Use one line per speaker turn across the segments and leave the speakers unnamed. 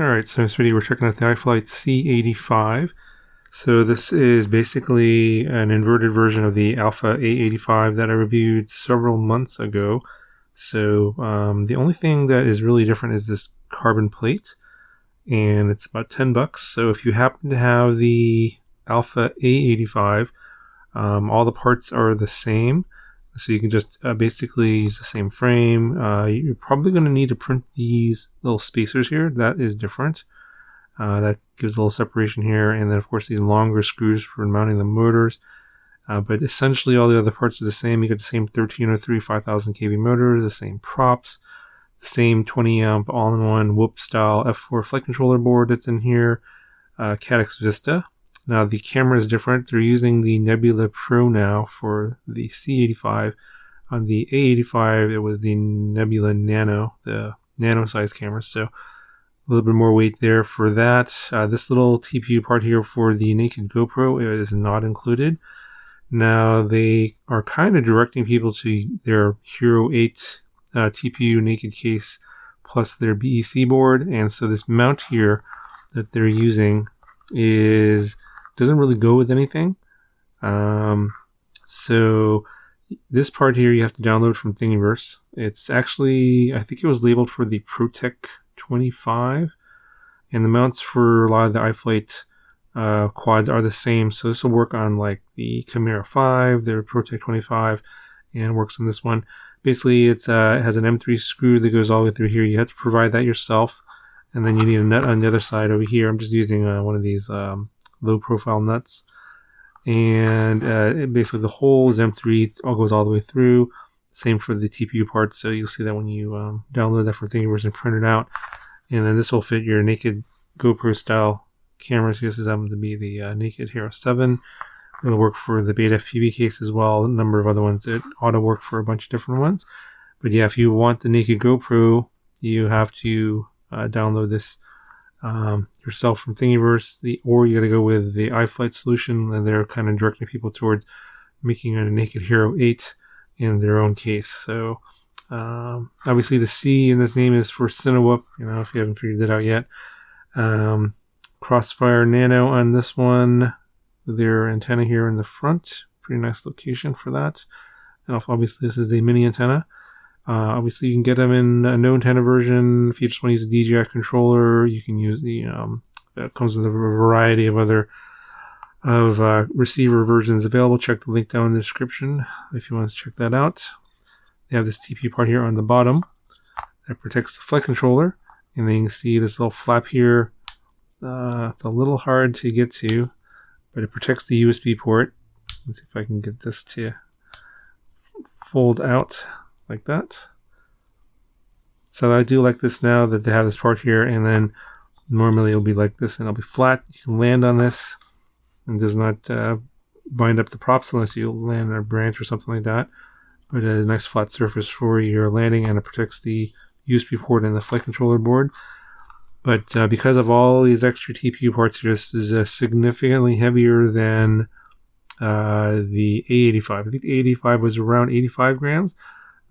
Alright, so in this video we're checking out the iFlight C85. So this is basically an inverted version of the Alpha A85 that I reviewed several months ago. So the only thing that is really different is this carbon plate, and it's about $10. So if you happen to have the Alpha A85, all the parts are the same. So you can just basically use the same frame. You're probably going to need to print these little spacers here. That is different. That gives a little separation here. And then, of course, these longer screws for mounting the motors. But essentially, all the other parts are the same. You get the same 1303 5000 kV motors, the same props, the same 20 amp all-in-one Whoop style F4 flight controller board that's in here, Caddx Vista. Now the camera is different. They're using the Nebula Pro now for the C85. On the A85, it was the Nebula Nano, the nano size camera. So a little bit more weight there for that. This little TPU part here for the naked GoPro is not included. Now they are kind of directing people to their Hero 8 TPU naked case plus their BEC board. And so this mount here that they're using doesn't really go with anything. So this part here you have to download from Thingiverse. It's actually, I think it was labeled for the ProTech 25, and the mounts for a lot of the iFlight quads are the same. So this will work on like the Camera 5, their ProTech 25, and works on this one. Basically, it has an M3 screw that goes all the way through here. You have to provide that yourself, and then you need a nut on the other side over here. I'm just using one of these low profile nuts, and basically the whole is M3 all goes all the way through. Same for the TPU parts, so you'll see that when you download that from Thingiverse and print it out. And then this will fit your naked GoPro style cameras. This is happens to be the naked Hero 7. It'll work for the Beta FPV case as well, a number of other ones. It ought to work for a bunch of different ones. But yeah, if you want the naked GoPro, you have to download this yourself from Thingiverse, or you got to go with the iFlight solution, and they're kind of directing people towards making a naked Hero 8 in their own case. So obviously the C in this name is for Cinewhoop, if you haven't figured that out yet. Crossfire Nano on this one, their antenna here in the front, pretty nice location for that. And obviously this is a mini antenna. Obviously you can get them in a no antenna version. If you just want to use a DJI controller, you can use the that comes with a variety of other receiver versions available. Check the link down in the description if you want to check that out. They have this TP part here on the bottom that protects the flight controller, and then you can see this little flap here. It's a little hard to get to, but it protects the USB port. Let's see if I can get this to fold out like that. So I do like this now that they have this part here, and then normally it'll be like this and it'll be flat. You can land on this and does not bind up the props unless you land on a branch or something like that. But a nice flat surface for your landing, and it protects the USB port and the flight controller board. But because of all these extra TPU parts here, this is significantly heavier than the A85. I think the A85 was around 85 grams.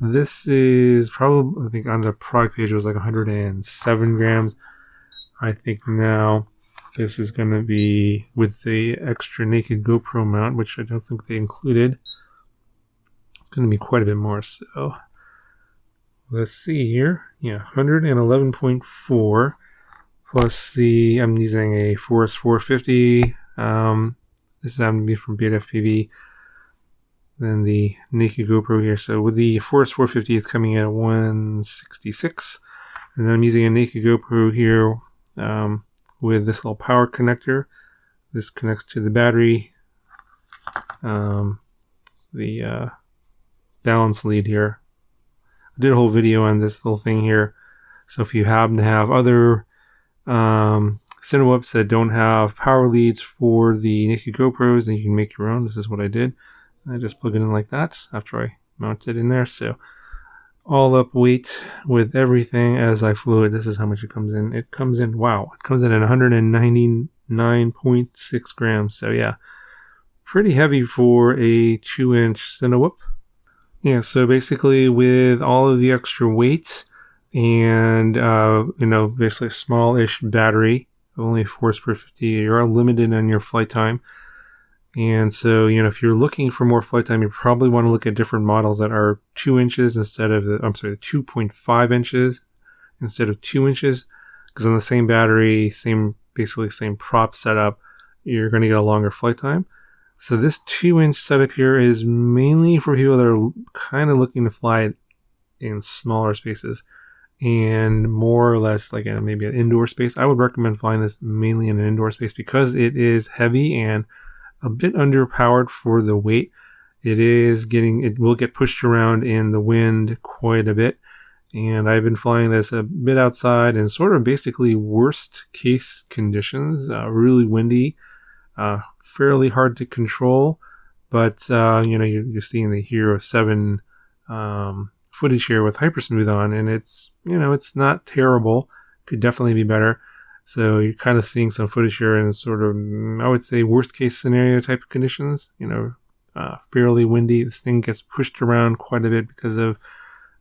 This is probably, I think on the product page it was like 107 grams. I think now this is going to be with the extra naked GoPro mount, which I don't think they included. It's going to be quite a bit more. So let's see here. Yeah, 111.4 plus I'm using a Force 450. This is having to be from Beta FPV. Then the naked GoPro here. So with the Force 450, it's coming in at 166. And then I'm using a naked GoPro here with this little power connector. This connects to the battery. The balance lead here. I did a whole video on this little thing here. So if you happen to have other Cinewhoops that don't have power leads for the naked GoPros, then you can make your own. This is what I did. I just plug it in like that after I mount it in there. So all up weight with everything as I flew it. This is how much it comes in. It comes in, wow, it comes in at 199.6 grams. So yeah, pretty heavy for a 2-inch Cinewhoop. Yeah, so basically with all of the extra weight, and basically a smallish battery, only 4s/50. You are limited on your flight time. And so, if you're looking for more flight time, you probably want to look at different models that are 2 inches instead of 2.5 inches instead of 2 inches. Because on the same battery, basically same prop setup, you're going to get a longer flight time. So this 2-inch setup here is mainly for people that are kind of looking to fly it in smaller spaces and more or less like maybe an indoor space. I would recommend flying this mainly in an indoor space because it is heavy and a bit underpowered for the weight. It will get pushed around in the wind quite a bit. And I've been flying this a bit outside in sort of basically worst case conditions, really windy, fairly hard to control. But, you're seeing the Hero 7 footage here with Hypersmooth on, and it's not terrible. Could definitely be better. So you're kind of seeing some footage here in sort of, I would say, worst case scenario type of conditions, fairly windy. This thing gets pushed around quite a bit because of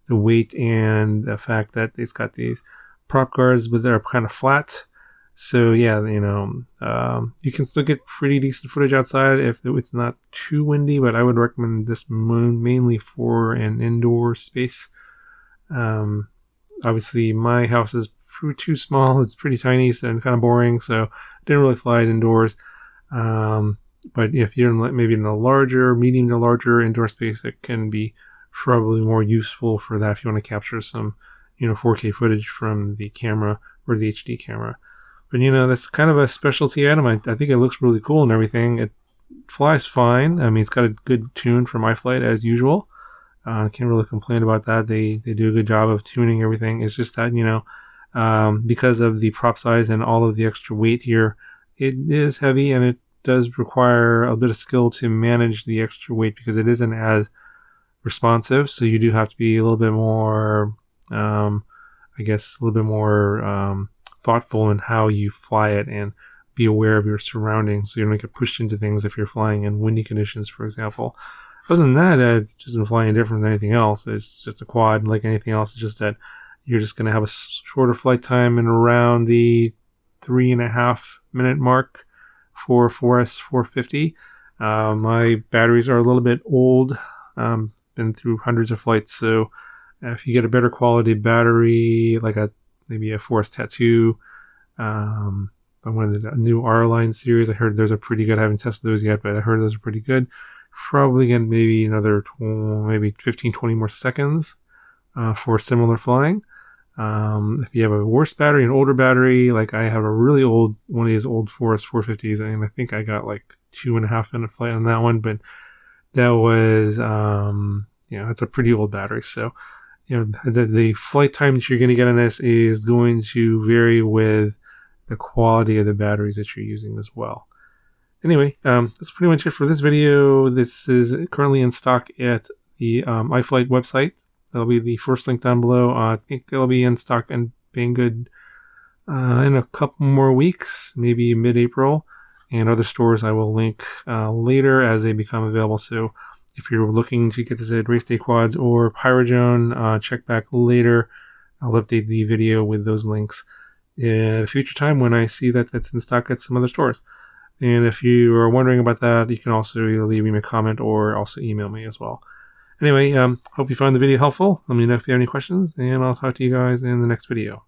the weight and the fact that it's got these prop guards that are kind of flat. So yeah, you can still get pretty decent footage outside if it's not too windy, but I would recommend this mainly for an indoor space. Obviously my house is too small. It's pretty tiny and kind of boring, so I didn't really fly it indoors. But if you're maybe in the medium to larger indoor space, it can be probably more useful for that if you want to capture some 4K footage from the camera or the HD camera. But that's kind of a specialty item. I think it looks really cool and everything. It flies fine. I mean, it's got a good tune from iFlight as usual. I can't really complain about that. They do a good job of tuning everything. It's just that because of the prop size and all of the extra weight here, it is heavy and it does require a bit of skill to manage the extra weight because it isn't as responsive. So you do have to be a little bit more, thoughtful in how you fly it and be aware of your surroundings so you don't get pushed into things if you're flying in windy conditions, for example. Other than that, it's just been flying different than anything else. It's just a quad like anything else. It's just that you're just going to have a shorter flight time and around the 3.5 minute mark for 4S 450. My batteries are a little bit old. Been through hundreds of flights, so if you get a better quality battery, like maybe a 4S Tattoo, one of the new R-Line series, I heard those are pretty good. I haven't tested those yet, but I heard those are pretty good. Probably get maybe another 15-20 more seconds for similar flying. If you have a worse battery, an older battery, like I have a really old one of these old 4S 450s, and I think I got like 2.5 minute flight on that one, but that was it's a pretty old battery. So the flight time that you're going to get on this is going to vary with the quality of the batteries that you're using as well. Anyway, that's pretty much it for this video. This is currently in stock at the iFlight website. That'll be the first link down below. I think it'll be in stock and being good in a couple more weeks, maybe mid-April. And other stores I will link later as they become available. So if you're looking to get this at Race Day Quads or Pyrojone, check back later. I'll update the video with those links at a future time when I see that that's in stock at some other stores. And if you are wondering about that, you can also either leave me a comment or also email me as well. Anyway, hope you found the video helpful. Let me know if you have any questions, and I'll talk to you guys in the next video.